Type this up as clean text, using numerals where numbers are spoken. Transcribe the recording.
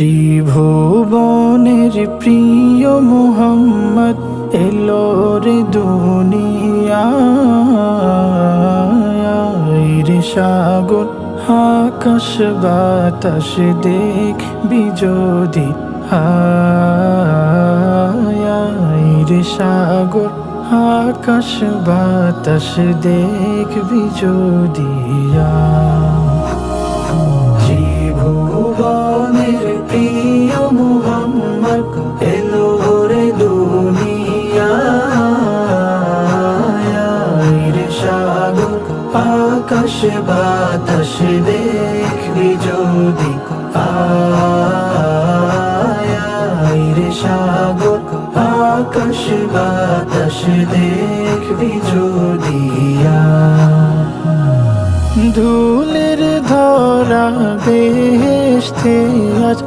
ত্রিভুবনের প্রিয় মুহাম্মদ এলো রে দুনিয়ায় রে সাগর আকাশ বাতাস দেখবি যদি হায় রে সাগর আকাশ বাতাস দেখবি যদি ত্রিভুবনের প্রিয় মুহাম্মদ এলো রে দুনিয়ায় রে সাগর আকাশ বাতাস দেখবি যদি আয় রে সাগর আকাশ বাতাস দেখবি যদি ধুলের ধরা বেহেশতে আজ